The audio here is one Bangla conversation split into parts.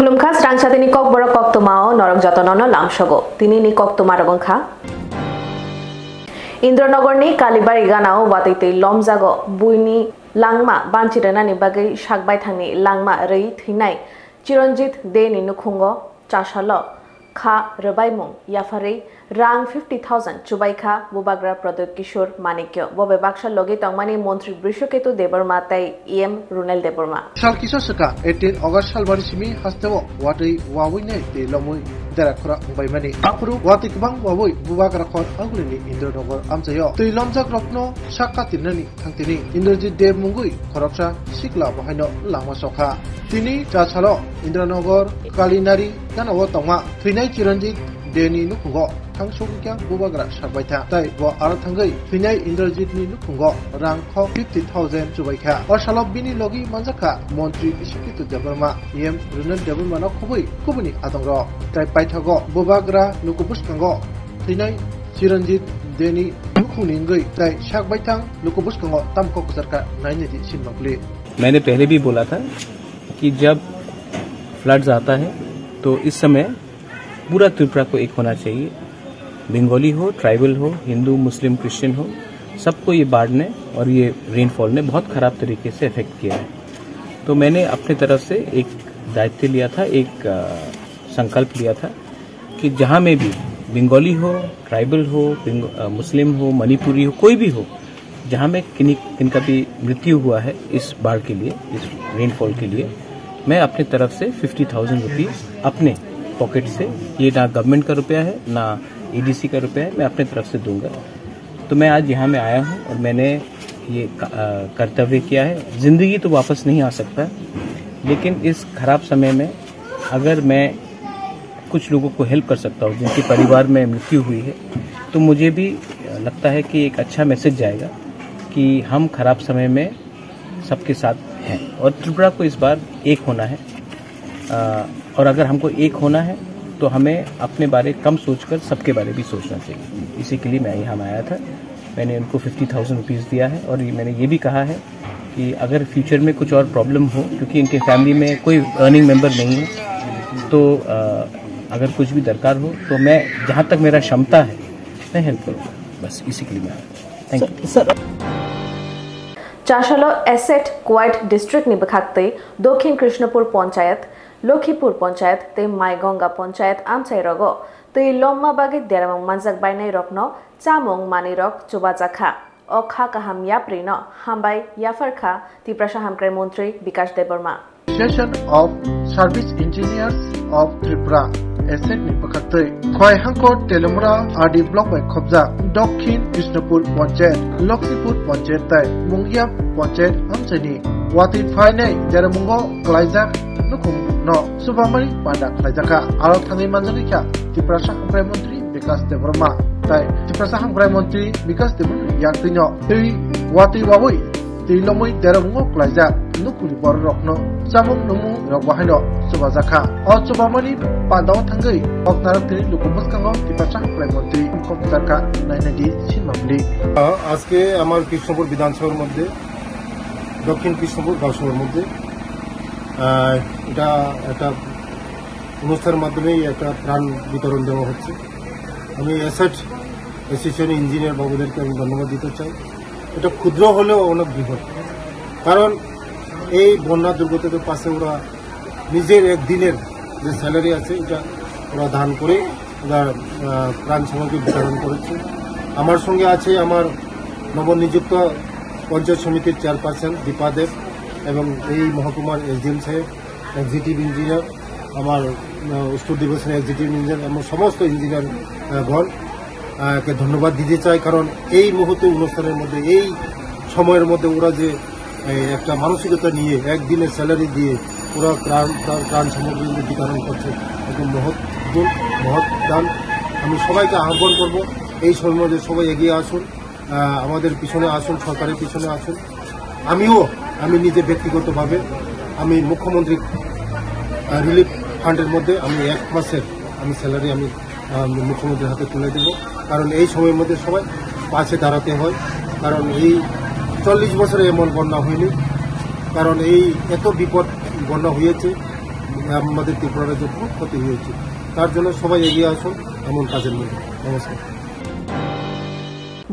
Kulumkhas rangsa tini kok borok kok tumao norok jotonono lamsogo tini ni kok tumarogong kha Indranagar ni Kalibari ganao watite lomjago buini langma banchirana ni bagai sakbai thangni langma rei thinai Chiranjit de ni nukhungo chashalo kha rebaimung yafare rang 50,000 chubaikha bubagra Pradut Kishore Manikyo bobe baksha logi tongmani মন্ত্রী বৃষকেতু দেববর্মা তাই এম রুনেল দেববর্মা সাল কিসা সকা 18 অগাস্ট সালবারি সিমি হাস্তেও ওয়াটৈ ওয়াবইনে তে লমুই দেরাখরা বাইমানি আপরু ওয়াতি কবাং ওয়াবই বুবাগ্রা খন আগুলিনি ইন্দ্রনগর আমজাयो তৈ লমজাক রত্ন সাকা তিননানি থাংতিনি ইন্দ্রজিৎ দেব মুঙ্গুই খরকসা সিকলা বাহাইনো লামা সখা তিনি চাছালো ইন্দ্রনগর কালিনারি জানাও তংমা থৈনাই চিরঞ্জিত দেনি নুখুঙ্গো थांसुंग्या बुबाग्रा सारबायथा ताई बो आरो थांगै थैनाय इन्द्रजितनि नुखुंगो रां 50,000 जुबायखा असालब बिनि लगी मानजाखा मन्त्रि बिशकितु देबबर्मा एम रुनेल देबबर्मानो खबै खबनि आदंग ताई पाइथागो बुबाग्रा नुकुबुसकांगो थैनाय चिरंजित देनि नुखुंनिंगै ताई साकबायथां नुकुबुसकांगो तामको गजरका नायनेदि सिनमगलि मैंने पहले भी बोला था कि जब फ्लड्स आता है तो इस समय पूरा त्रिपुरा को एक होना चाहिए बंगाली हो ट्राइबल हो हिंदू मुस्लिम क्रिश्चियन हो सबको ये बाढ़ ने और ये रेनफॉल ने बहुत खराब तरीके से अफेक्ट किया है तो मैंने अपने तरफ से एक दायित्व लिया था एक संकल्प लिया था कि जहाँ में भी बंगाली हो ट्राइबल हो मुस्लिम हो मणिपुरी हो कोई भी हो जहाँ में किनका भी मृत्यु हुआ है इस बाढ़ के लिए इस रेनफॉल के लिए मैं अपने तरफ से 50,000 रुपीज अपने पॉकेट से ये ना गवर्नमेंट का रुपया है ना एडीसी का रुपया है मैं अपने तरफ से दूंगा तो मैं आज यहाँ में आया हूँ और मैंने ये कर्तव्य किया है जिंदगी तो वापस नहीं आ सकता लेकिन इस खराब समय में अगर मैं कुछ लोगों को हेल्प कर सकता हूँ जिनके परिवार में मृत्यु हुई है तो मुझे भी लगता है कि एक अच्छा मैसेज जाएगा कि हम खराब समय में सबके साथ हैं और त्रिपुरा को इस बार एक होना है और अगर हमको एक होना है तो हमें अपने बारे कम सोचकर सबके बारे भी सोचना चाहिए इसी के लिए मैं यहाँ आया था मैंने उनको 50,000 रुपीज़ दिया है और मैंने ये भी कहा है कि अगर फ्यूचर में कुछ और प्रॉब्लम हो क्योंकि इनके फैमिली में कोई अर्निंग मेंबर नहीं है तो अगर कुछ भी दरकार हो तो मैं जहाँ तक मेरा क्षमता है मैं हेल्प करूँगा बस इसी के लिए मैं आया थैंक यू सर चाशालो एसेट क्वाइट डिस्ट्रिक्ट नि बखाक्ते दक्षिण कृष्णपुर पंचायत लखीपुर पंचायत ते माइगंगा पंचायत आमचाइरगो ते लम्मा बागे देरामंग मानजाक बायनाय रकनो चामंग मानिरक चुबाजाखा अखा काहाम याप्रिनो हामबाय याफारखा तिप्रासा हामक्राय मंत्री Bikash Debbarma Association of Service Engineers of Tripura ASSET नि बखाक्ते खयहांकोट तेलमुरा आदि ब्लॉक बाय खबजा दक्षिण कृष्णपुर पंचायत लखीपुर पंचायत ताय मुंगिया पंचायत आमचाइनि वाति फाइनाय देरामंगो क्लाइजाक नुखुम no subamari pada khlaijaka aro thangai manjangikha tiprasa hamkrai mantri vikas deborma tai tiprasa hamkrai mantri vikas deborma yaktino tei wati waboi tei lomoi deramungo klaija nukuli bor rokno samung numu rok bahaino subajaka o subamari pada thangai oknarak tei lukumus kango tiprasa hamkrai mantri komputarka nainadi sinmamli আজকে আমার কৃষ্ণপুর বিধানসভার মধ্যে দক্ষিণ কৃষ্ণপুর গাঁওসভার মধ্যে এটা একটা অনুষ্ঠানের মাধ্যমে একটা ত্রাণ বিতরণ দেওয়া হচ্ছে আমি অ্যাসেট অ্যাসোসিয়েশন ইঞ্জিনিয়ার বাবুদেরকে আমি ধন্যবাদ দিতে চাই এটা ক্ষুদ্র হলেও অনেক বৃহৎ কারণ এই বন্যা দুর্গতদের পাশে ওরা নিজের একদিনের যে স্যালারি আছে এটা ওরা দান করে ওরা ত্রাণ সামগ্রী বিতরণ করেছে আমার সঙ্গে আছে আমার নবনিযুক্ত পঞ্চায়েত সমিতির চেয়ারপারসন দীপা দেব এবং এই মহকুমার এসডিএম সাহেব এক্সিকিউটিভ ইঞ্জিনিয়ার আমার উত্তর ডিভিশনের এক্সিকিউটিভ ইঞ্জিনিয়ার এবং সমস্ত ইঞ্জিনিয়ারগণকে ধন্যবাদ দিতে চাই কারণ এই মুহূর্তে অনুষ্ঠানের মধ্যে এই সময়ের মধ্যে ওরা যে একটা মানসিকতা নিয়ে একদিনের স্যালারি দিয়ে ওরা ত্রাণ সামগ্রী বিতরণ করছে একদম মহৎ দান আমি সবাইকে আহ্বান করব এই সময়ের মধ্যে সবাই এগিয়ে আসুন আমাদের পিছনে আসুন সরকারের পিছনে আসুন আমি নিজে ব্যক্তিগতভাবে আমি মুখ্যমন্ত্রী রিলিফ ফান্ডের মধ্যে আমি এক মাসের আমি স্যালারি আমি মুখ্যমন্ত্রীর হাতে তুলে দেব কারণ এই সময়ের মধ্যে সবাই পাশে দাঁড়াতে হয় কারণ এই 40 বছরে এমন বন্যা হয়নি কারণ এই এত বিপদ বন্যা হয়েছে আমাদের ত্রিপুরা রাজ্যের খুব ক্ষতি হয়েছে। তার জন্য সবাই এগিয়ে আসুন এমন কাজের মধ্যে। নমস্কার।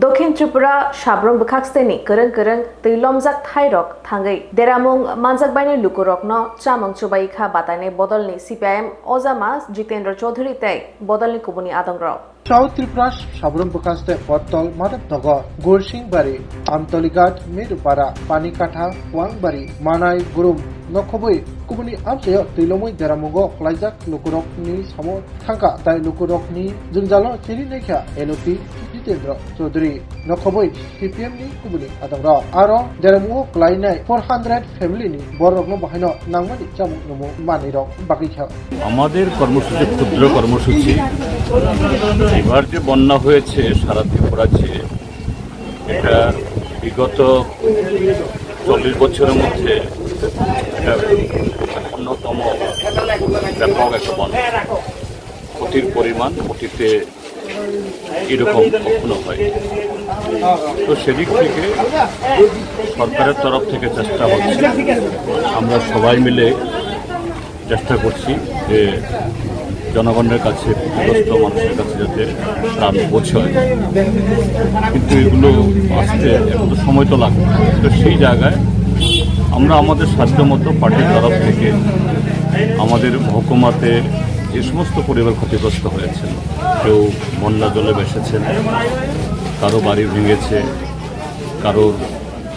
দক্ষিণ ত্রিপুরা সাব্রং বখাকস্তেনি করং করং তৈলমজাক থাইরক থাঙ্গै দেরামুং মানজাক বাইনে লুকুরকনো চামং চুবাইখা বাতানে বদলনি সিপিআইএম অজামা জিতেন্দ্র চৌধুরী তাই বদলনি কুবুনি আদংর সাউথ ত্রিপুরা সাব্রং বখাকস্তে পত্তল মাধব নগর গোরসিংবাড়ি আমতলিঘাট মেরুপাড়া পানিকাঠা ওয়াংবাড়ি মানাই গুরুম নখবই কুবুনি আমসায় তৈলমই দেরামুঙ্গ খলাইজাক লুকুরকনি সামো থাঙ্কা তাই লুকুরকনি जोंजालो चिरि नायखा एलपि जितेन्द्र चौधुरी नखबई सीपीएम नि कुबुनि आदंग आरो देरामु क्लाइनाय 400 फैमिली नि बररकनो बाहायनो नांगमानि जामु नमु मानिरक बाकिखा আমাদের কর্মসূচি ক্ষুদ্র কর্মসূচি এবার যে বন্যা হয়েছে সারা ত্রিপুরাতে এটা বিগত 40 বছরের মধ্যে এটা অন্যতম ব্যাপক একটা বন্যা। ক্ষতির পরিমাণ অতীতে এরকম কখনো হয়। তো সেদিক থেকে সরকারের তরফ থেকে চেষ্টা হচ্ছে, আমরা সবাই মিলে চেষ্টা করছি যে জনগণের কাছে, ক্ষতিগ্রস্ত মানুষের কাছে যাতে ত্রাণ পৌঁছায়। কিন্তু এগুলো আসতে একটু সময় তো লাগবে। তো সেই জায়গায় আমরা আমাদের সাধ্যমতো পার্টির তরফ থেকে আমাদের মহকুমাতে যে সমস্ত পরিবার ক্ষতিগ্রস্ত হয়েছেন, কেউ বন্যা জলে ভেসেছেন, কারো বাড়ি ভেঙেছে, কারোর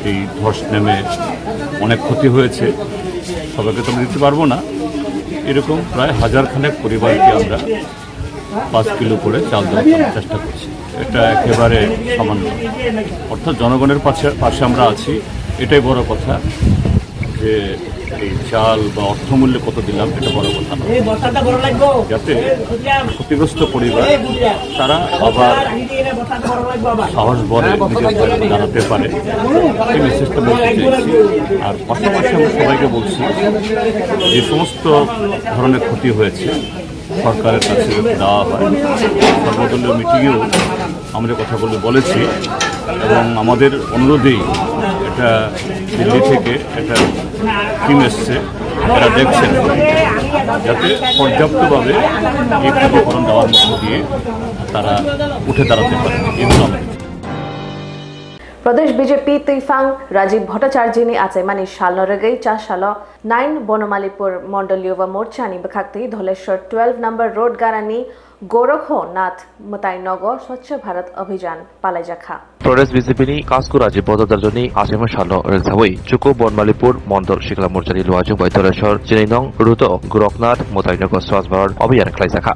এই ধস নেমে অনেক ক্ষতি হয়েছে, সবাইকে তো আমরা দিতে পারবো না। এরকম প্রায় 1000 খানেক পরিবারকে আমরা 5 কিলো করে চাল দেওয়ার চেষ্টা করছি। এটা একেবারে সামান্য, অর্থাৎ জনগণের পাশে আমরা আছি। এটাই বড় কথা, যে এই চাল বা অর্থমূল্যে কত দিলাম এটা বড় কথা নয়, যাতে ক্ষতিগ্রস্ত পরিবার তারা আবার সাহস বলে নিজের দাঁড়াতে পারে, এই মেসেজটা বলতে চাইছি। আর পাশাপাশি আমরা সবাইকে বলছি, যে সমস্ত ধরনের ক্ষতি হয়েছে সরকারের কাছে দেওয়া হয়। সর্বদলীয় মিটিংয়েও আমরা কথাগুলো বলেছি এবং আমাদের অনুরোধেই এটা দিল্লি থেকে একটা টিম এসছে, তারা দেখছেন যাতে পর্যাপ্তভাবে এই ক্ষতিপূরণ দেওয়ার মধ্য দিয়ে তারা উঠে দাঁড়াতে পারে। এগুলো प्रदेश बीजेपी तैफांग राजीव भट्टाचार्यनि आचार्यमानि सालनरगै 4 साल 9 बनमालीपुर मंडलीय मोर्चानि बखाक्ति धलेश्वर 12 नम्बर रोड गारानि गोरखनाथ मताइनगर स्वच्छ भारत अभियान पालाइजाखा प्रदेश बीजेपी कास्कु राजीव भट्टाचार्यनि आसाम सालनो रेजावै चुकु बनमालीपुर मंडल शिखला मोर्चानि लुआजुं बाय धलेश्वर 4 नं रुतो गोरखनाथ मताइनगर स्वच्छ भारत अभियान खालाइजाखा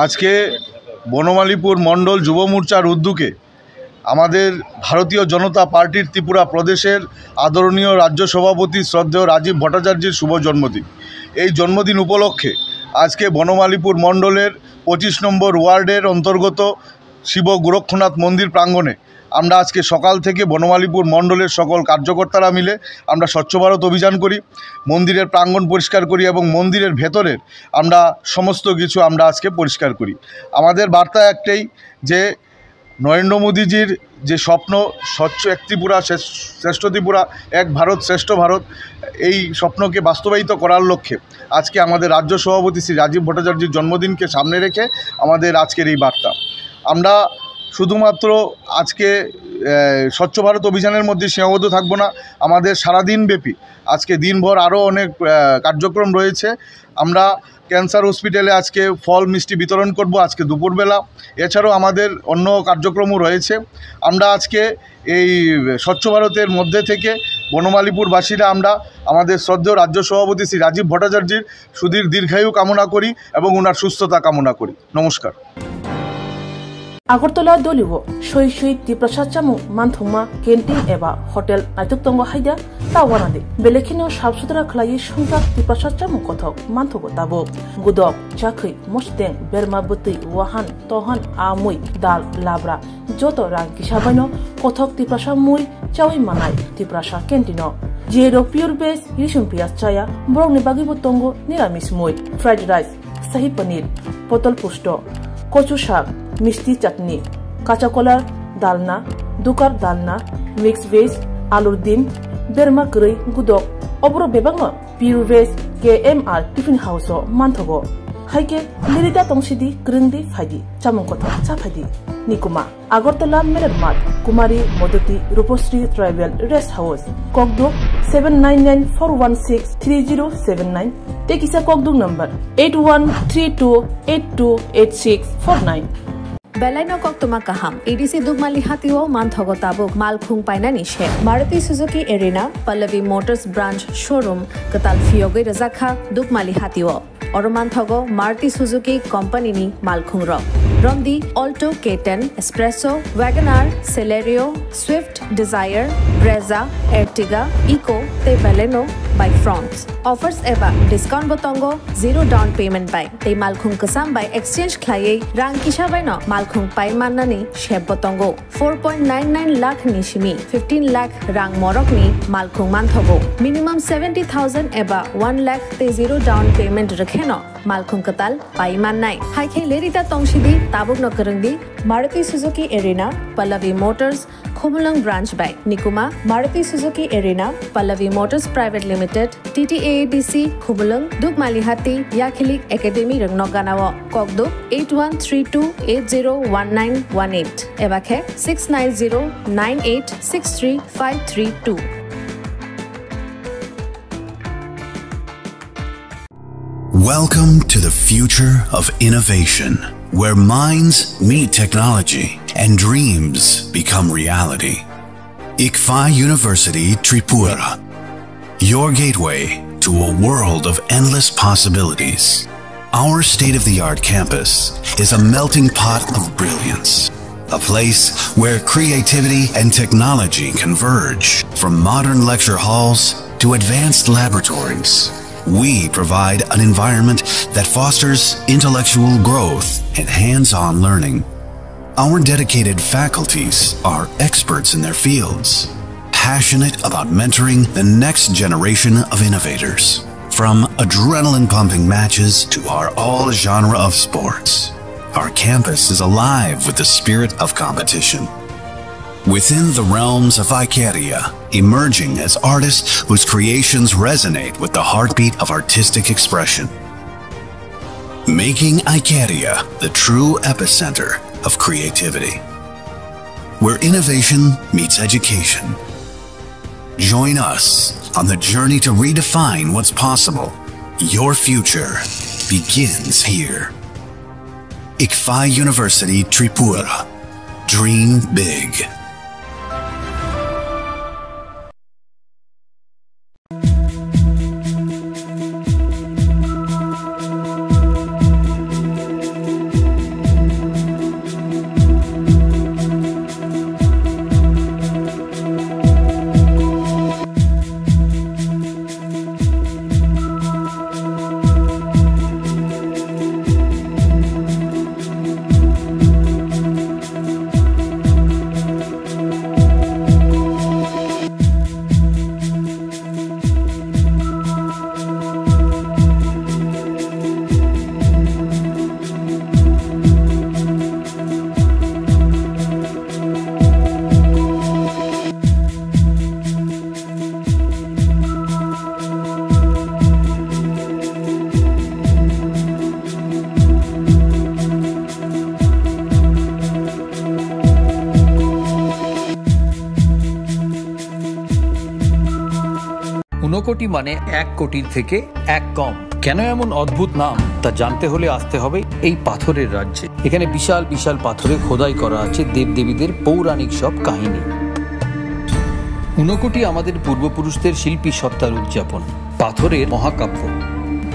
আজকে বনমালীপুর মণ্ডল যুব মোর্চার উদ্যোগে আমাদের ভারতীয় জনতা পার্টির ত্রিপুরা প্রদেশের আদরণীয় রাজ্য সভাপতি শ্রদ্ধেয় রাজীব ভট্টাচার্যের শুভ জন্মদিন। এই জন্মদিন উপলক্ষে আজকে বনমালীপুর মণ্ডলের 25 নম্বর ওয়ার্ডের অন্তর্গত শিব গোরক্ষনাথ মন্দির প্রাঙ্গণে আমরা আজকে সকাল থেকে বনমালীপুর মণ্ডলের সকল কার্যকর্তারা মিলে আমরা স্বচ্ছ ভারত অভিযান করি, মন্দিরের প্রাঙ্গণ পরিষ্কার করি এবং মন্দিরের ভেতরের আমরা সমস্ত কিছু আমরা আজকে পরিষ্কার করি। আমাদের বার্তা একটাই, যে নরেন্দ্র মোদীজির যে স্বপ্ন স্বচ্ছ এক ত্রিপুরা শ্রেষ্ঠ ত্রিপুরা, এক ভারত শ্রেষ্ঠ ভারত, এই স্বপ্নকে বাস্তবায়িত করার লক্ষ্যে আজকে আমাদের রাজ্য সভাপতি শ্রী রাজীব ভট্টাচার্যের জন্মদিনকে সামনে রেখে আমাদের আজকের এই বার্তা। আমরা শুধুমাত্র আজকে স্বচ্ছ ভারত অভিযানের মধ্যে সীমাবদ্ধ থাকবো না, আমাদের সারাদিনব্যাপী আজকে দিনভর আরও অনেক কার্যক্রম রয়েছে। আমরা ক্যান্সার হসপিটালে আজকে ফল মিষ্টি বিতরণ করব আজকে দুপুরবেলা, এছাড়াও আমাদের অন্য কার্যক্রমও রয়েছে। আমরা আজকে এই স্বচ্ছ ভারতের মধ্যে থেকে বনমালীপুরবাসীরা আমরা আমাদের শ্রদ্ধেয় রাজ্য সভাপতি শ্রী রাজীব ভট্টাচার্যের সুদীর দীর্ঘায়ু কামনা করি এবং ওনার সুস্থতা কামনা করি। নমস্কার। আগরতলা দলিও সই সই ত্রিপ্রাসাদ চামু मानथुमा कैंटीन एबा होटेल नाइतुकतंग हाइदा तावानादि बेलेखिनो साफ सुथरा खलायै संगा त्रिप्रासाद चामु कथक मानथुगो ताबो गुदक चाखै मस्तें बेरमा बुतै वाहान तोहान आमुई दाल लाब्रा जतो रां किसाबाइनो कथक त्रिप्रासाद मुई चावै मानाय त्रिप्रासाद कैंटीनो Jero pure base yishun pias chaya borong ni bagi botongo niramis moi fried rice sahi paneer potol pusto kochu shak mishti chutney kacha kola dalna dukar dalna mixed veg alur dim berma krei gudok obro bebangno pure base KMR tiffin house o manthogo haike lirida tongsidi grindi phadi chamung kotha chaphadi Nikuma Agartala Mermat Kumari Modoti Ruposri Tribal Rest House Kokduk 7994163079 Tekisa Kokduk number 8132828649 Belaino Koktuma Kaham EDC Dugmali Hatio Manthogo Tabuk Malkhung Painani She Maruti Suzuki Arena Pallavi Motors Branch Showroom Katal Fioge Razakha Dugmali Hatio Oromanthogo Maruti Suzuki Company ni Malkhung Ro Romdi Alto K10 Espresso Wagoner Celerio Swift Desire Brezza Ertiga Eco Te Baleno by France offers eba discount botongo zero down payment by te Malkhung Kasam by exchange khlaye rang kisha by no Malkhung pai manani sheb botongo 4.99 lakh nishimi 15 lakh rang morok ni Malkhung manthogo minimum 70,000 eba 1 lakh te zero down payment rakheno Malkhung Katal pai mannai haike lerita tongshidi tabuk no karangdi Maruti Suzuki Arena Pallavi Motors Khumulang branch by Nikuma Maruti Suzuki Arena Pallavi Motors Private Limited TTAADC Khumulang Dugmalihati Yakhilik Academy Rangnoganawo Kokduk 8132801918 Ebakhe 6909863532 Welcome to the future of innovation, where minds meet technology and dreams become reality. ICFA University Tripura, your gateway to a world of endless possibilities. Our state-of-the-art campus is a melting pot of brilliance, a place where creativity and technology converge. From modern lecture halls to advanced laboratories, we provide an environment that fosters intellectual growth and hands-on learning. Our dedicated faculties are experts in their fields, passionate about mentoring the next generation of innovators. From adrenaline-pumping matches to our all-genre of sports, our campus is alive with the spirit of competition. Within the realms of Icaria, emerging as artists whose creations resonate with the heartbeat of artistic expression. Making Icaria the true epicenter of creativity, where innovation meets education. Join us on the journey to redefine what's possible. Your future begins here. ICFA University Tripura. Dream big. Unakoti মানে 1 কোটির থেকে 1 কম। কেন এমন অদ্ভুত নাম তা জানতে হলে আসতে হবে এই পাথরের রাজ্যে। এখানে বিশাল বিশাল পাথরে খোদাই করা আছে দেবদেবীদের পৌরাণিক সব কাহিনী। ঊনকোটি আমাদের পূর্বপুরুষদের শিল্পী সত্তার উদযাপন, পাথরের মহাকাব্য।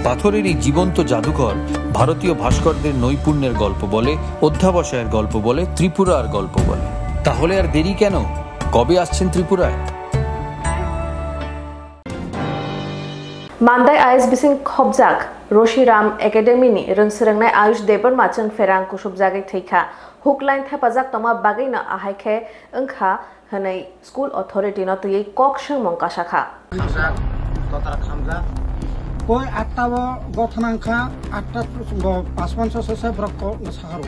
পাথরের এই জীবন্ত জাদুঘর ভারতীয় ভাস্করদের নৈপুণ্যের গল্প বলে, অধ্যাবসায়ের গল্প বলে, ত্রিপুরার গল্প বলে। তাহলে আর দেরি কেন? কবে আসছেন ত্রিপুরায়? Mandai Ayus Bising Khobjak Roshiram Academy ni Rungsrangnai Ayush Debar Machang Ferang Kushubjagai Theika Hookline Thapajak Toma Bagay na Ahaike Engkha hनै school authority no tui kok sengmong kasakha koi atta gothanangkha atta 550 brokko saharu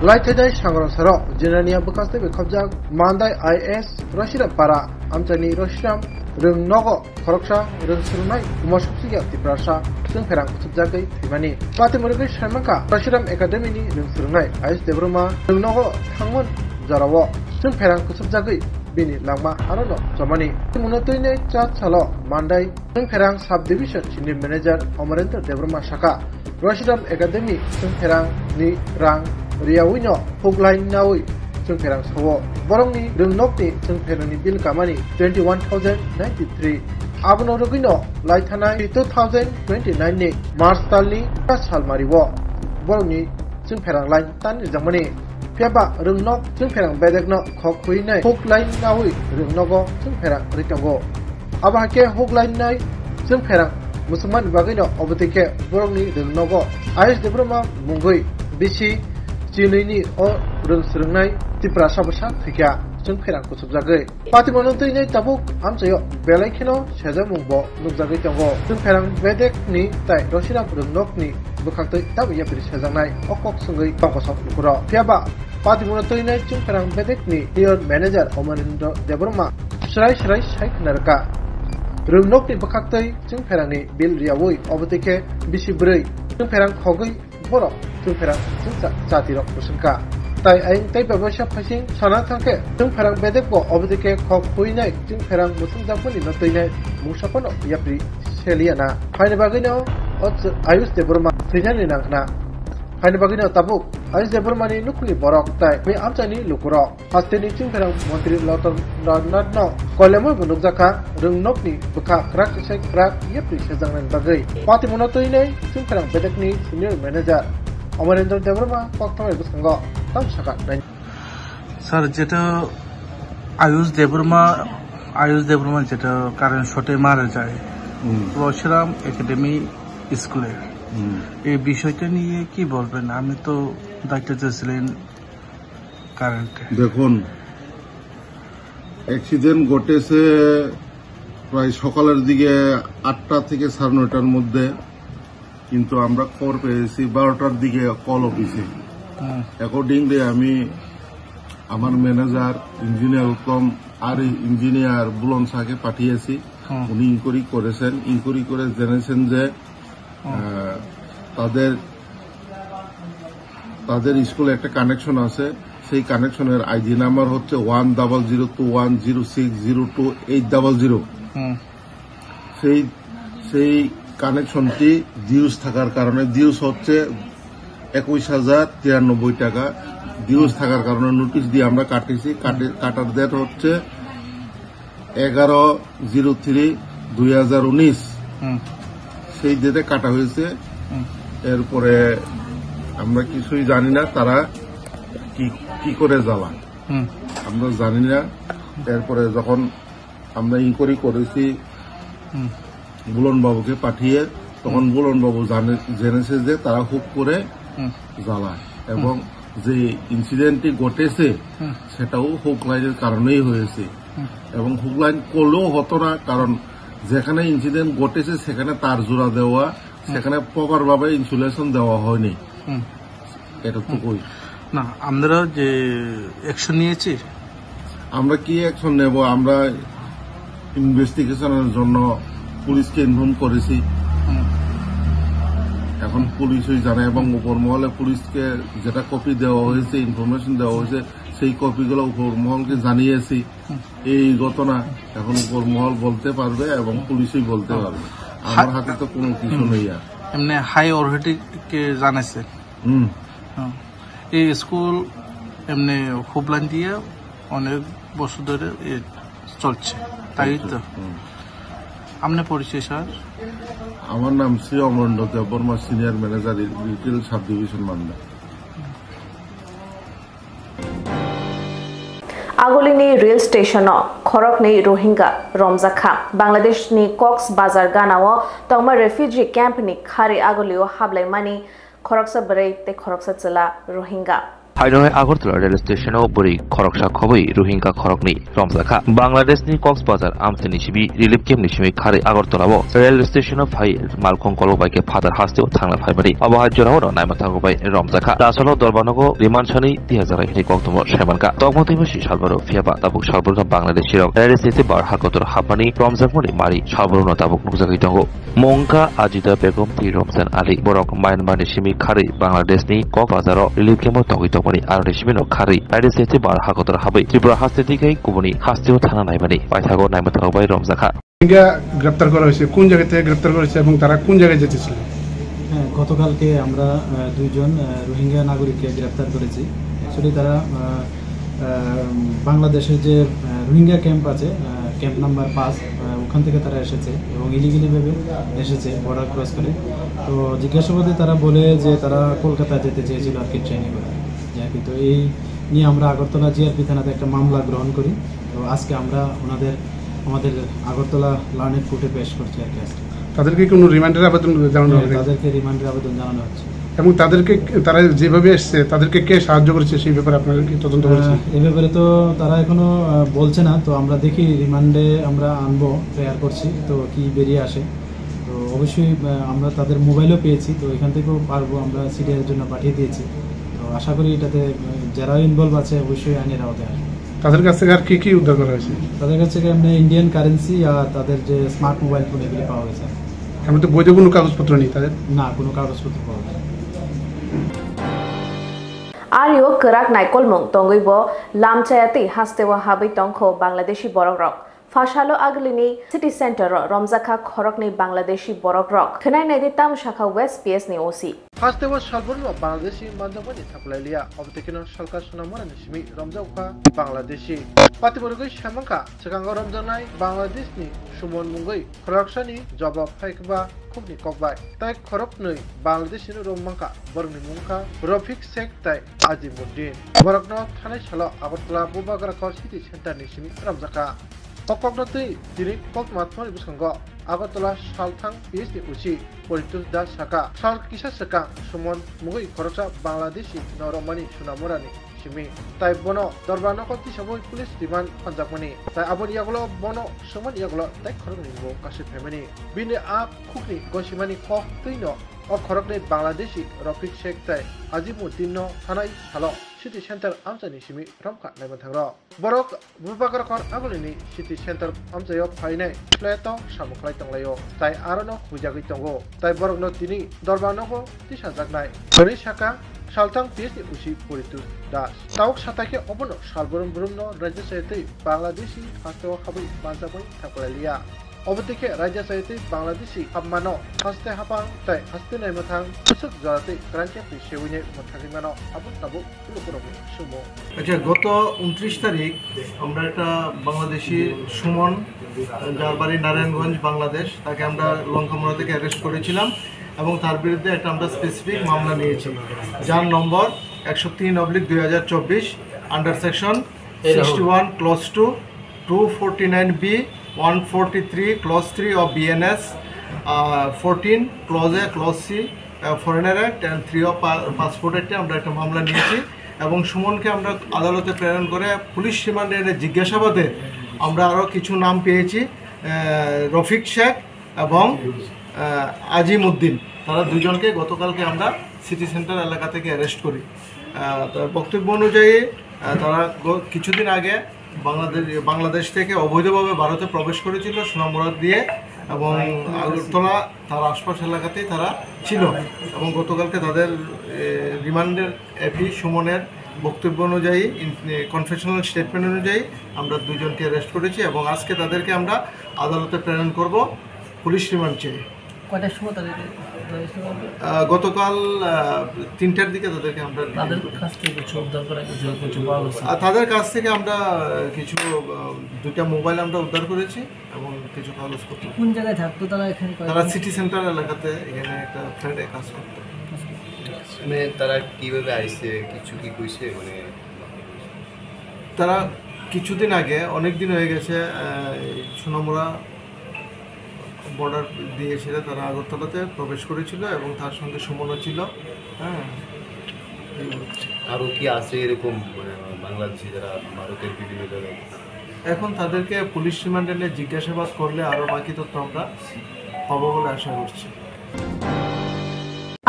laithai sangrang saro jenania bakaste be khobjak mandai is rashira para amchani roshram rung nogo khoroksa rung surunai umashuksiya tiprasa sung pherang subjagai thimani pati murgai sharmaka rashram academy ni rung surunai is debroma rung nogo thangmon jarawo sung pherang subjagai bini langma arono jamani munotoi chat salo mandai sung pherang sub division senior manager Amarendra Debroma Shaka Rashidam Academy sung pherang ni rang riawino hoglai nawi sung pherang sawo borongni rungnok ni sung pherang ni bill kamani 21093 abono rogino laithanai 2029 ni March talni salmariwo borongni sung pherang lain tan jamani Piaba rungnok sung pherang bedekno khokhui nai hoglai nawi rungnogo sung pherang ritango abahake hoglai nai sung pherang musulman bagino obotike borongni rungnogo is debroma mungoi bisi chinini o rung srungnai tipra sabasa thikya sung pherang kusubjagai pati monotoi nei tabuk amchayo belaikhino sejamungbo nukjagai tango sung pherang bedek ni tai rosira rungnok ni bukhaktoi tabiya piri sejangnai okok sungai pangkosok nukuro piaba pati monotoi nei sung pherang bedek ni senior manager Amarendra Debroma shrai saikhnarka rungnok ni bukhaktoi sung pherang ni bil riawoi obotike bisi brei sung pherang khogoi borok sung pherang sung chatirok kusungka tai aing tai babasha phasing sana thangke sung pherang bedek bo obotike khok huinai sung pherang musung japoni notoinai musapono yapri seliana phaina bagino ayus debroma thinani nangna phaina bagino tabuk ayus debroma ni nukuli borok tai me amchani lukuro hasteni sung pherang mantri loton no kolemo bunukjaka rungnok ni bukha krak sai krak yapri sejangnan bagai pati monotoi sung pherang bedek ni senior manager Amarendra Debroma kokthai busango tam saka nai sir যেটা আয়ুষ দেববর্মা যেটা কারণ শটে মারা যায় রশিরাম একাডেমি স্কুলে এই বিষয়টা নিয়ে কি বলবেন আমি তো দায়িত্ব চেয়েছিলেন কারেন্টে দেখুন অ্যাক্সিডেন্ট ঘটেছে প্রায় সকালের দিকে 8টা থেকে 9:30টার মধ্যে কিন্তু আমরা খবর পেয়েছি 12টার দিকে কল অফিসে অ্যাকর্ডিংলি আমি আমার ম্যানেজার ইঞ্জিনিয়ার উত্তম আর ইঞ্জিনিয়ার বুলন শাহকে পাঠিয়েছি উনি ইনকোয়ারি করেছেন ইনকোয়ারি করে জেনেছেন যে তাদের স্কুলে একটা কানেকশন আছে সেই কানেকশনের আইডি নাম্বার হচ্ছে 100210602800 সেই কানেকশনটি ডিউজ থাকার কারণে ডিউজ হচ্ছে 21,093 টাকা ডিউজ থাকার কারণে নোটিশ দিয়ে আমরা কাটেছি কাটার ডেট হচ্ছে 11/03/2019 সেই ডেটে কাটা হয়েছে এরপরে আমরা কিছুই জানি না তারা কি করে জ্বালায় আমরা জানি না এরপরে যখন আমরা ইনকোয়ারি করেছি বুলন বাবুকে পাঠিয়ে তখন বুলন বাবু জেনেছে যে তারা হুক করে জ্বালায় এবং যে ইনসিডেন্টটি ঘটেছে সেটাও হুক লাইনের কারণেই হয়েছে এবং হুক লাইন করলেও হতো না কারণ যেখানে ইনসিডেন্ট ঘটেছে সেখানে তার জোড়া দেওয়া সেখানে প্রপারভাবে ইনসুলেশন দেওয়া হয়নি এটুকুই না আমরা যে অ্যাকশন নিয়েছি আমরা কি অ্যাকশন নেব আমরা ইনভেস্টিগেশনের জন্য পুলিশকে ইনফর্ম করেছি এখন পুলিশই জানে এবং উপর মহলে পুলিশকে যেটা কপি দেওয়া হয়েছে ইনফরমেশন দেওয়া হয়েছে সেই কপিগুলো উপর মহলকে জানিয়েছি এই ঘটনা এখন উপর মহল বলতে পারবে এবং পুলিশই বলতে পারবে আমার হাতে তো কোনো কিছু নেই আর এমনি হাই অথরিটিকে জানাইছে এই স্কুল এমনি হুবলাইন দিয়ে অনেক বছর ধরে চলছে তাই তো আপনার পরিচয় স্যার আমার নাম Shri Amarendra Debbarma senior manager retail sub division Malda আগলিনি রেল স্টেশন খরকনি রোহিঙ্গা রমজাখা বাংলাদেশনি কক্স বাজার গানাও তংমা রেফিউজি ক্যাম্পনি খারে আগলিও হাবলাইমানি খরকসা বরে তে খরকসা চলা রোহিঙ্গা হাইনয় আগরতলা রেল স্টেশনও বরি খরকসা খবই রোহিঙ্গা খরকনি রমজাখা বাংলাদেশনি কক্সবাজার আমসেনি সিবি রিলিফ ক্যাম্প নিসিমি খারে আগরতলাও রেল স্টেশনও ফাই মালখং কলবাইকে ফাদার হাস্তেও থাংলা ফাইমারি আবহাওয়া জোরাও নাইমাথাগবাই রমজাখা দাসল দরবানগো রিমানসানি 2000 কক্তম সেমানকা তগমতিমসি সালবারো ফিয়াবা তাবুক সালবরুন বাংলাদেশি রেল স্টেশন বার হাকতর হাফানি রমজাকমনি মারি সালবরুন তাবুক নুকজাগি দঙ্গ মংকা আজিদা বেগম পি রমজান আলী বরক মায়ানমার নিসিমি খারে বাংলাদেশনি কক্সবাজার রিলিফ ক্যাম্প তগি তমনি আর নিসিমিনো খারে রেল স্টেশন বার হাকতর হাবাই ত্রিপুরা হাস্তেদিকে কুবনি হাস্তেও থানা নাইমানি পাইথাগো নাইমাথাগবাই রমজাখা রোহিঙ্গা গ্রেপ্তার করা হয়েছে কোন জায়গা থেকে গ্রেপ্তার করা হয়েছে এবং তারা কোন জায়গায় যেতেছিল? গতকালকে আমরা দুইজন রোহিঙ্গা নাগরিককে গ্রেপ্তার করেছি। অ্যাকচুয়ালি তারা বাংলাদেশের যে রোহিঙ্গা ক্যাম্প আছে ক্যাম্প নাম্বার 5 ওখান থেকে তারা এসেছে এবং ইলিগালিভাবে এসেছে বর্ডার ক্রস করে। তো জিজ্ঞাসাবাদে তারা বলে যে তারা কলকাতা যেতে চেয়েছিল আর কি ট্রেনে করে যাকে। তো এই নিয়ে আমরা আগরতলা জিআরপি থানাতে একটা মামলা গ্রহণ করি। তো আজকে আমরা আমাদের আগরতলা লার্নেড কোর্টে পেশ করছি আর কি। আজকে তাদেরকে কোনো রিমান্ডের আবেদন জানানো হবে? তাদেরকে রিমান্ডের আবেদন জানানো হচ্ছে। এবং তারা যেভাবে এসছে তাদেরকে কে সাহায্য করেছে সেই ব্যাপারে আপনারা কি তদন্ত করেছেন? এই ব্যাপারে তো তারা এখনো বলছে না। তো আমরা দেখি রিমান্ডে আমরা আনবো, প্রেয়ার করছি, তো কি বেরিয়ে আসে। তো অবশ্যই আমরা তাদের মোবাইলও পেয়েছি, তো এখান থেকেও পারবো, আমরা সিডিআর জন্য পাঠিয়ে দিয়েছি। তো আশা করি এটাতে যারা ইনভলভ আছে অবশ্যই আইনের আওতায় আসবে। তাদের কাছ থেকে আর কি কি উদ্ধার করা হয়েছে? তাদের কাছ থেকে এমনি ইন্ডিয়ান কারেন্সি আর তাদের যে স্মার্ট মোবাইল ফোন এগুলি পাওয়া গেছে। এমন তো বৈধ কোনো কাগজপত্র নেই তাদের? না, কোনো কাগজপত্র পাওয়া যায়। আরিও করাক নাইকলমং তঙ্গইব লামচায়াতি হাস্তেওয়া হাবৈ তংখো বাংলাদেশি বরক রক ফাশালো আগলিনি সিটি সেন্টার রমজাখা খরকনি বাংলাদেশি বরক রক খনাই নাইদে তাম শাখা ওয়েস্ট পিএস নি ওসি হাস্তেওয়া সালবরন বাংলাদেশি মানজামানি থাকলাইলিয়া অবতেকিনো সরকার সোনামরা নিসমি রমজাউখা বাংলাদেশি পাতিবরগৈ শামাঙ্কা সেকাঙ্গ রমজানাই বাংলাদেশনি সুমন মুঙ্গৈ খরকসানি জবাব ফাইকবা খুবনি ককবাই তাই খরক নই বাংলাদেশি রোমাঙ্কা বরনি মুঙ্কা রফিক শেখ তাই আজিমুদ্দিন বরকন থানাই সালো আগরতলা বুবাগরা কর সিটি সেন্টার নিসমি রমজাখা অকগ্নতৈ দিনে কক্সমাতমনি বুসঙ্গ আগরতলা সালথাং পিএসনি উচি পরিতুষ দাস শাখা সাল কিসা শাখা সুমন মুঙ্গৈ খরকসা বাংলাদেশি নরমানি সুনামরানি সিমি তাই বন দরবানকতি সবই পুলিশ রিমান্ড পাঞ্জাবমনি তাই আবন ইয়াগুলো বন সমান ইয়াগুলো তাই খরক নিবো কাশি ফেমিনি বিনে আপ খুকনি গসিমানি কক তৈন ও খরকনি বাংলাদেশি রফিক শেখ তাই আজিমুদ্দিন থানাই সালো সিটি সেন্টার আমচানি সিমি রমখা নাইমান থাংর বরক বুবাগার খন আগলিনি সিটি সেন্টার আমচাयो ফাইনাই ফ্লেট সামুখলাই তংলাयो তাই আরনো হুজাগৈ তঙ্গো তাই বরকনো তিনি দরবানগো তিসা জাগনাই বনি শাখা সালথাং পিএসনি উচি পরিতুষ দাস তাওক সাতাকে অবন সালবরম ব্রহ্ম রাজ্য সাহিত্যে বাংলাদেশি হাস্তেও হাবৈ পাঞ্জাবৈ থাকলাইলিয়া অবদিকে রাজ্য সাহিত্যে বাংলাদেশি হাবমানো হাস্তে হাপাং তাই হাস্তে নাইমাথাং সুসুক জরাতে ক্রান্তি সেউইনে মথাকিমানো আবুত তাবুক লুকুরবু সুমো। আচ্ছা, গত 29 তারিখ আমরা একটা বাংলাদেশি সুমন, যার বাড়ি নারায়ণগঞ্জ বাংলাদেশ, তাকে আমরা লঙ্কামোড়া থেকে অ্যারেস্ট করেছিলাম এবং তার বিরুদ্ধে একটা আমরা স্পেসিফিক মামলা নিয়েছি, যার নম্বর 103/2024 under section 61 clause 2 249B 143 clause 3 of BNS 14 clause A clause C foreigner act and 3 of passport অ্যাক্টে আমরা একটা মামলা নিয়েছি এবং সুমনকে আমরা আদালতে প্রেরণ করে পুলিশ রিমান্ডে জিজ্ঞাসাবাদে আমরা আরও কিছু নাম পেয়েছি, রফিক শেখ এবং আজিমুদ্দিন। তারা দুজনকে গতকালকে আমরা সিটি সেন্টার এলাকা থেকে অ্যারেস্ট করি। তার বক্তব্য অনুযায়ী তারা কিছুদিন আগে বাংলাদেশ থেকে অবৈধভাবে ভারতে প্রবেশ করেছিল সোনামুড়া দিয়ে এবং আগরতলা তার আশপাশ এলাকাতেই তারা ছিল এবং গতকালকে তাদের রিমান্ডের এপি সুমনের বক্তব্য অনুযায়ী, কনফেশনাল স্টেটমেন্ট অনুযায়ী আমরা দুজনকে অ্যারেস্ট করেছি এবং আজকে তাদেরকে আমরা আদালতে প্রেরণ করব পুলিশ রিমান্ড চেয়ে। কয়টার সময় তাদেরকে গতকাল 3টার দিকে তাদেরকে আমরা তাদের কাছ থেকে আমরা কিছু 2টা মোবাইল আমরা উদ্ধার করেছি এবং কিছু কাগজপত্র। কোন জায়গায় থাকতো তারা? এখানে তারা সিটি সেন্টার এলাকাতে এখানে একটা ফ্ল্যাটে কাজ করতো। মানে তারা কিভাবে আইছে কিছু কি কইছে? মানে তারা কিছুদিন আগে, অনেক দিন হয়ে গেছে, সোনামুড়া বর্ডার দিয়েছিল, তারা আগরতলাতে প্রবেশ করেছিল এবং তার সঙ্গে সুমনও ছিল। হ্যাঁ, আরও কি আছে এরকম বাংলাদেশি যারা ভারতের বিভিন্ন জায়গায়? এখন তাদেরকে পুলিশ রিমান্ডে নিয়ে জিজ্ঞাসাবাদ করলে আরও বাকি তথ্য আমরা পাবো বলে আশা করছি।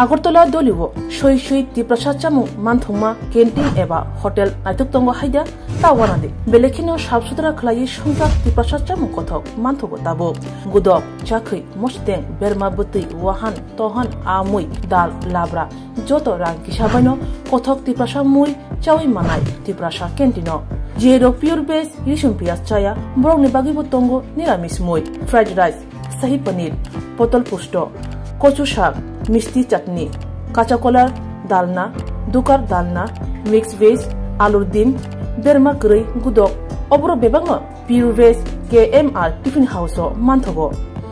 আগরতলা দলিও সই সই তীব্রসাচামু মানথুমা ক্যান্টিন এবা হোটেল নাইতুকতঙ্গ হাইদা তাওয়ানাদে বেলেখিনো সাফসুতরা খলাই সংকা তীব্রসাচামু কথক মানথুগো তাবো গুদক চাকরি মস্তেং বেরমা বতৈ ওয়াহান তহান আমুই দাল লাব্রা যত রাং কিসাবাইনো কথক তীব্রসামুই চাউই মানাই তীব্রসা ক্যান্টিনো জিরো পিওর বেস ইসুম পিয়াজ চায়া বরংনি বাগিবো তঙ্গ নিরামিষ মুই ফ্রাইড রাইস শাহী পনির পটল পুষ্ট কচু শাক মিষ্টি চাটনি কাঁচা কলার ডালনা দুকার ডালনা মিক্স ভেজ আলুর ডিম বেরমা গ্রৈ গুদক অবর বেবাং pure veg KMR tiffin house মানথগো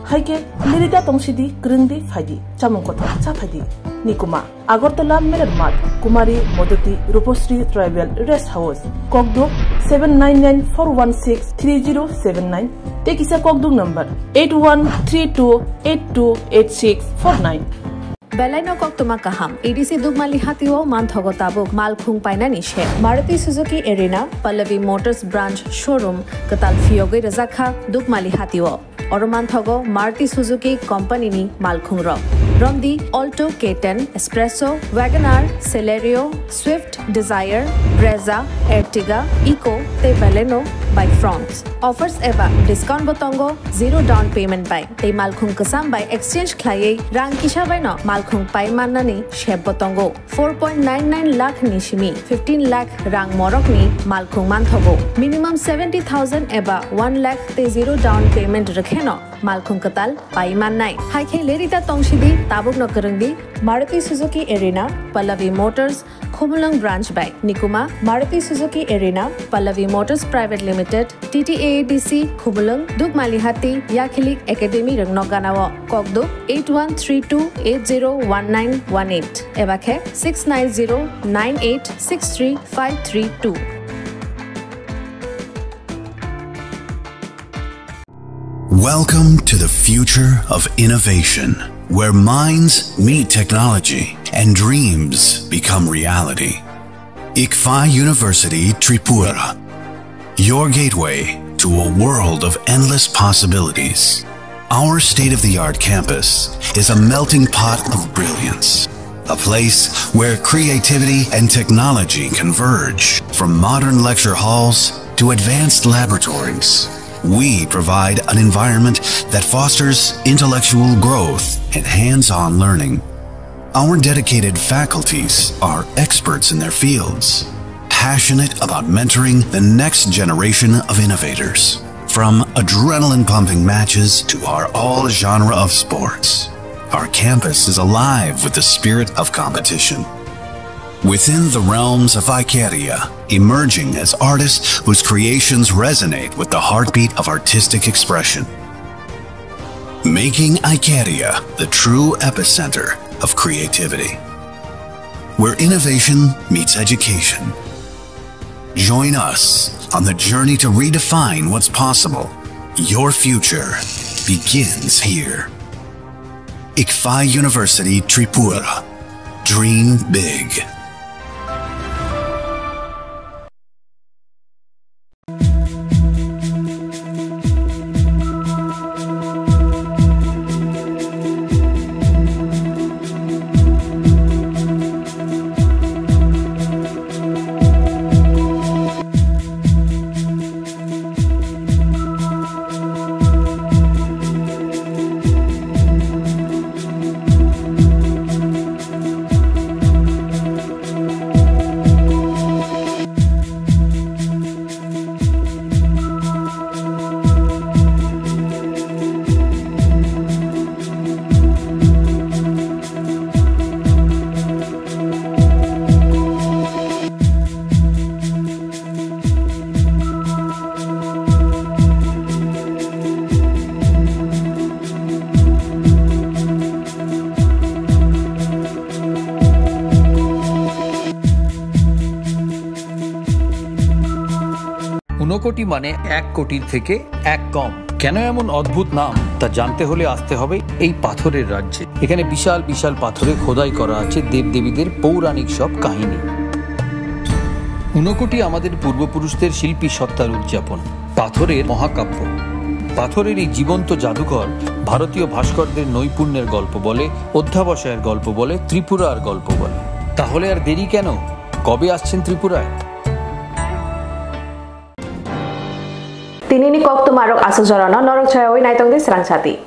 হাইকে লিরিদা তংসিদি গ্রিংদি ফাইদি চামং কথা চা ফাইদি নিকুমা আগরতলা মেরের মাঠ কুমারী মদতি রূপশ্রী ট্রাইবেল রেস্ট হাউস ককদুক 7994163079 টেকিসা ককদুক নাম্বার 8132828649 বেলাইনো কক্তমা কাহাম এডিসি দুগমালি হাতিও মানথগো তাবুক মালখুং পাইনা নিশে Maruti Suzuki Arena Pallavi Motors branch showroom কতাল ফিয়োগৈ রাজাখা দুগমালি হাতিও অরমানথগো মারুতি সুজুকি কোম্পানিনি মালখুং রমদি Alto K10 S Presso WagonR Celerio Swift Dzire Brezza Ertiga Eeco তে Baleno by France. Offers eba discount botongo zero down payment by te malkhung kasam by exchange khlaye rang kisha by no malkhung pai manani sheb botongo 4.99 lakh nishimi 15 lakh rang morok ni malkhung manthogo minimum 70,000 eba 1 lakh te zero down payment rakheno malkhung katal pai mannai haikhe lerita tongshidi tabuk no karangdi Maruti Suzuki Arena Pallavi Motors Khumulang branch by Nikuma Maruti Suzuki Arena Pallavi Motors Private Limited TTAADC Khumulang Dugmalihati Yakhilik Academy Rangnoganawa Kokduk 8132801918 Ebakhe 6909863532 Welcome to the future of innovation, where minds meet technology and dreams become reality. ICFA University Tripura, your gateway to a world of endless possibilities. Our state-of-the-art campus is a melting pot of brilliance, a place where creativity and technology converge. From modern lecture halls to advanced laboratories, we provide an environment that fosters intellectual growth and hands-on learning. Our dedicated faculties are experts in their fields, passionate about mentoring the next generation of innovators. From adrenaline-pumping matches to our all-genre of sports, our campus is alive with the spirit of competition. Within the realms of Icaria, emerging as artists whose creations resonate with the heartbeat of artistic expression. Making Icaria the true epicenter of creativity, where innovation meets education. Join us on the journey to redefine what's possible. Your future begins here. ICFA University Tripura. Dream big. কোটি মানে 1 কোটির থেকে 1 কম। কেন এমন অদ্ভুত নাম তা জানতে হলে আসতে হবে এই পাথরের রাজ্যে। এখানে বিশাল বিশাল পাথরে খোদাই করা আছে দেবদেবীদের পৌরাণিক সব কাহিনী। ঊনকোটি আমাদের পূর্বপুরুষদের শিল্পী সত্তার উদযাপন, পাথরের মহাকাব্য। পাথরের এই জীবন্ত জাদুঘর ভারতীয় ভাস্করদের নৈপুণ্যের গল্প বলে, অধ্যাবসায়ের গল্প বলে, ত্রিপুরার গল্প বলে। তাহলে আর দেরি কেন? কবে আসছেন ত্রিপুরায়? Tinini kok tumarok asu jorono norok chayoi naitong di serang sati.